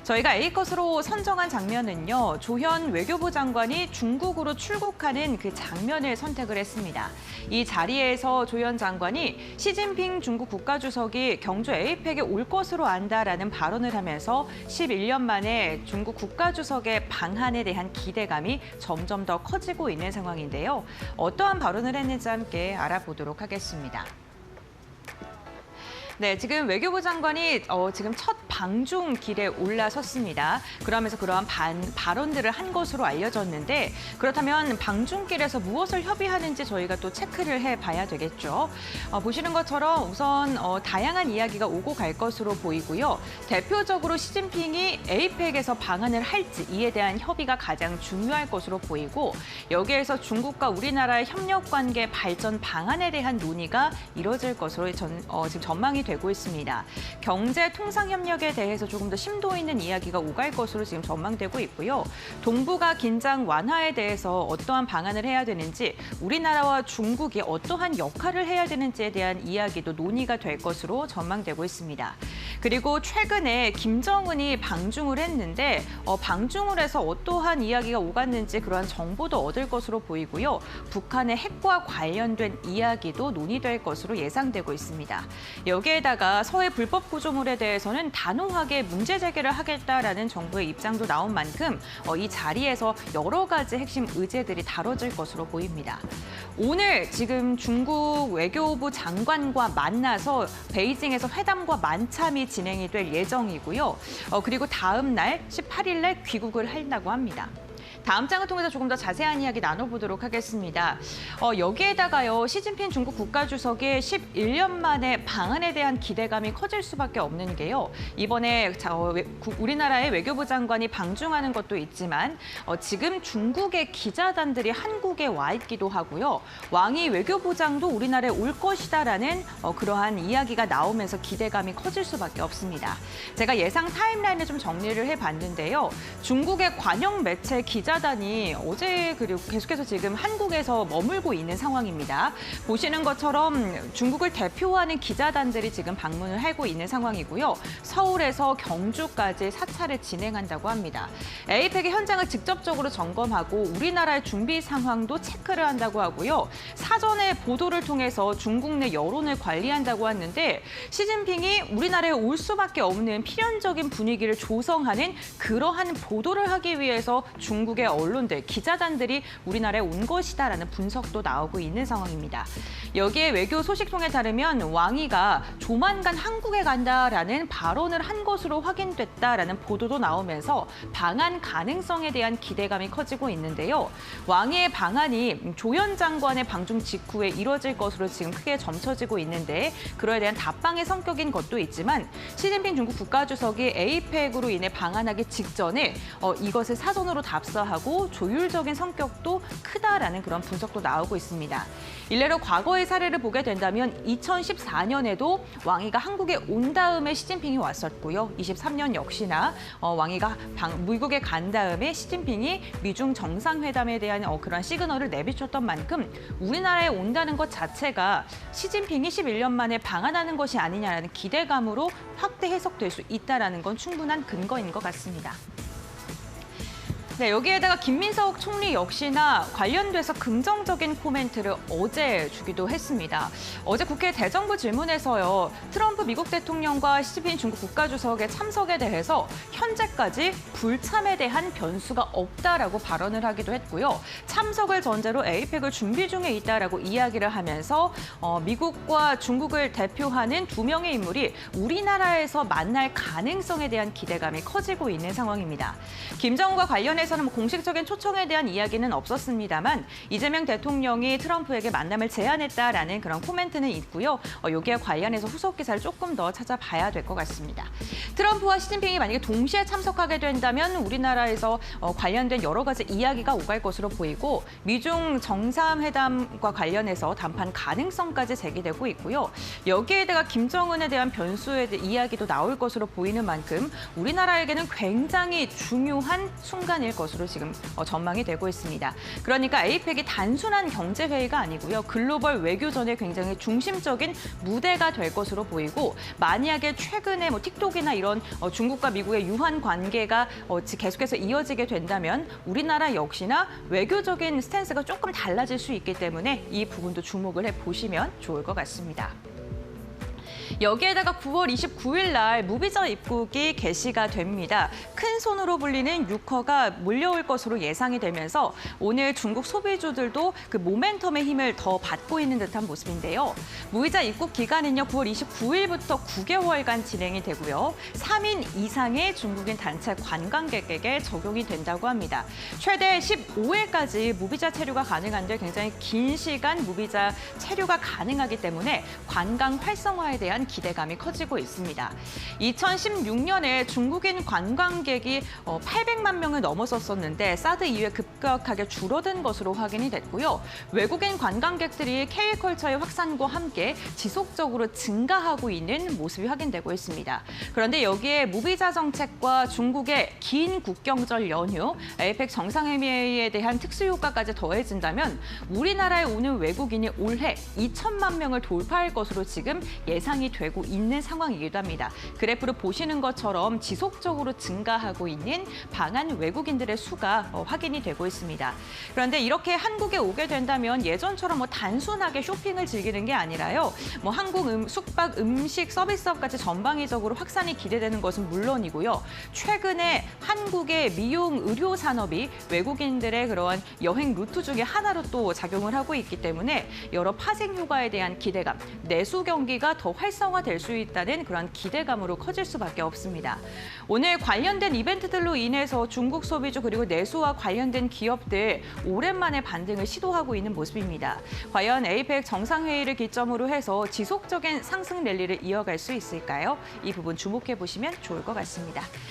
저희가 A컷으로 선정한 장면은요, 조현 외교부 장관이 중국으로 출국하는 그 장면을 선택을 했습니다. 이 자리에서 조현 장관이 시진핑 중국 국가주석이 경주 에이펙에 올 것으로 안다라는 발언을 하면서 11년 만에 중국 국가주석의 방한에 대한 기대감이 점점 더 커지고 있는 상황인데요. 어떠한 발언을 했는지 함께 알아보도록 하겠습니다. 네, 지금 외교부 장관이 지금 첫 방중 길에 올라섰습니다. 그러면서 그러한 발언들을 한 것으로 알려졌는데 그렇다면 방중길에서 무엇을 협의하는지 저희가 또 체크를 해봐야 되겠죠. 보시는 것처럼 우선 다양한 이야기가 오고 갈 것으로 보이고요. 대표적으로 시진핑이 에이펙에서 방한을 할지 이에 대한 협의가 가장 중요할 것으로 보이고 여기에서 중국과 우리나라의 협력 관계 발전 방안에 대한 논의가 이뤄질 것으로 지금 전망이 되고 있습니다. 경제 통상 협력에 대해서 조금 더 심도 있는 이야기가 오갈 것으로 지금 전망되고 있고요. 동북아 긴장 완화에 대해서 어떠한 방안을 해야 되는지, 우리나라와 중국이 어떠한 역할을 해야 되는지에 대한 이야기도 논의가 될 것으로 전망되고 있습니다. 그리고 최근에 김정은이 방중을 했는데 방중을 해서 어떠한 이야기가 오갔는지 그러한 정보도 얻을 것으로 보이고요. 북한의 핵과 관련된 이야기도 논의될 것으로 예상되고 있습니다. 여기에다가 서해 불법 구조물에 대해서는 단호하게 문제 제기를 하겠다라는 정부의 입장도 나온 만큼 이 자리에서 여러 가지 핵심 의제들이 다뤄질 것으로 보입니다. 오늘 지금 중국 외교부 장관과 만나서 베이징에서 회담과 만참이 진행이 될 예정이고요. 그리고 다음 날 18일 날 귀국을 한다고 합니다. 다음 장을 통해서 조금 더 자세한 이야기 나눠보도록 하겠습니다. 여기에다가요, 시진핑 중국 국가주석의 11년 만에 방한에 대한 기대감이 커질 수밖에 없는 게요. 이번에 우리나라의 외교부 장관이 방중하는 것도 있지만 지금 중국의 기자단들이 한국에 와 있기도 하고요. 왕이 외교부장도 우리나라에 올 것이다라는 그러한 이야기가 나오면서 기대감이 커질 수밖에 없습니다. 제가 예상 타임라인을 좀 정리를 해봤는데요. 중국의 관영 매체 기자단이 어제 그리고 계속해서 지금 한국에서 머물고 있는 상황입니다. 보시는 것처럼 중국을 대표하는 기자단들이 지금 방문을 하고 있는 상황이고요. 서울에서 경주까지 사찰을 진행한다고 합니다. 에이펙의 현장을 직접적으로 점검하고 우리나라의 준비 상황도 체크를 한다고 하고요. 사전에 보도를 통해서 중국 내 여론을 관리한다고 하는데 시진핑이 우리나라에 올 수밖에 없는 필연적인 분위기를 조성하는 그러한 보도를 하기 위해서 중국의 언론들, 기자단들이 우리나라에 온 것이다라는 분석도 나오고 있는 상황입니다. 여기에 외교 소식통에 따르면 왕이가 조만간 한국에 간다라는 발언을 한 것으로 확인됐다라는 보도도 나오면서 방한 가능성에 대한 기대감이 커지고 있는데요. 왕의 방한이 조현 장관의 방중 직후에 이뤄질 것으로 지금 크게 점쳐지고 있는데 그로에 대한 답방의 성격인 것도 있지만 시진핑 중국 국가주석이 에이펙으로 인해 방한하기 직전에 이것을 사전으로 답사하고 조율적인 성격도 크다라는 그런 분석도 나오고 있습니다. 일례로 과거의 사례를 보게 된다면 2014년에도 왕이가 한국에 온 다음에 시진핑이 왔었고요. 23년 역시나 왕이가 미국에 간 다음에 시진핑이 미중 정상회담에 대한 그런 시그널을 내비쳤던 만큼 우리나라에 온다는 것 자체가 시진핑이 11년 만에 방한하는 것이 아니냐라는 기대감으로 확대 해석될 수 있다는 건 충분한 근거인 것 같습니다. 네, 여기에다가 김민석 총리 역시나 관련돼서 긍정적인 코멘트를 어제 주기도 했습니다. 어제 국회 대정부 질문에서요. 트럼프 미국 대통령과 시진핑 중국 국가주석의 참석에 대해서 현재까지 불참에 대한 변수가 없다라고 발언을 하기도 했고요. 참석을 전제로 에이펙을 준비 중에 있다라고 이야기를 하면서 미국과 중국을 대표하는 두 명의 인물이 우리나라에서 만날 가능성에 대한 기대감이 커지고 있는 상황입니다. 김정은과 관련해서는 공식적인 초청에 대한 이야기는 없었습니다만 이재명 대통령이 트럼프에게 만남을 제안했다라는 그런 코멘트는 있고요. 여기에 관련해서 후속 기사를 조금 더 찾아봐야 될 것 같습니다. 트럼프와 시진핑이 만약에 동시에 참석하게 된다면 우리나라에서 관련된 여러 가지 이야기가 오갈 것으로 보이고 미중 정상회담과 관련해서談判 가능성까지 제기되고 있고요. 여기에다가 김정은에 대한 변수에 대한 이야기도 나올 것으로 보이는 만큼 우리나라에게는 굉장히 중요한 순간일 것으로 지금 전망이 되고 있습니다. 그러니까 에이펙이 단순한 경제회의가 아니고요. 글로벌 외교전의 굉장히 중심적인 무대가 될 것으로 보이고 만약에 최근에 틱톡이나 이런 중국과 미국의 유한 관계가 계속해서 이어지게 된다면 우리나라 역시나 외교적인 스탠스가 조금 달라질 수 있기 때문에 이 부분도 주목을 해보시면 좋을 것 같습니다. 여기에다가 9월 29일 날 무비자 입국이 개시가 됩니다. 큰 손으로 불리는 유커가 몰려올 것으로 예상이 되면서 오늘 중국 소비주들도 그 모멘텀의 힘을 더 받고 있는 듯한 모습인데요. 무비자 입국 기간은요 9월 29일부터 9개월간 진행이 되고요. 3인 이상의 중국인 단체 관광객에게 적용이 된다고 합니다. 최대 15일까지 무비자 체류가 가능한데 굉장히 긴 시간 무비자 체류가 가능하기 때문에 관광 활성화에 대한 기대감이 커지고 있습니다. 2016년에 중국인 관광객이 800만 명을 넘어섰었는데 사드 이후에 급격하게 줄어든 것으로 확인이 됐고요. 외국인 관광객들이 K컬처의 확산과 함께 지속적으로 증가하고 있는 모습이 확인되고 있습니다. 그런데 여기에 무비자 정책과 중국의 긴 국경절 연휴, 에이펙 정상회의에 대한 특수효과까지 더해진다면 우리나라에 오는 외국인이 올해 2천만 명을 돌파할 것으로 지금 예상이 되고 있는 상황이기도 합니다. 그래프로 보시는 것처럼 지속적으로 증가하고 있는 방한 외국인들의 수가 확인이 되고 있습니다. 그런데 이렇게 한국에 오게 된다면 예전처럼 단순하게 쇼핑을 즐기는 게 아니라요. 한국 숙박, 음식, 서비스업까지 전방위적으로 확산이 기대되는 것은 물론이고요. 최근에 한국의 미용, 의료 산업이 외국인들의 그러한 여행 루트 중에 하나로 또 작용을 하고 있기 때문에 여러 파생 효과에 대한 기대감, 내수 경기가 더 활성화될 수 있다는 그런 기대감으로 커질 수밖에 없습니다. 오늘 관련된 이벤트들로 인해서 중국 소비주 그리고 내수와 관련된 기업들 오랜만에 반등을 시도하고 있는 모습입니다. 과연 에이펙 정상회의를 기점으로 해서 지속적인 상승 랠리를 이어갈 수 있을까요? 이 부분 주목해 보시면 좋을 것 같습니다.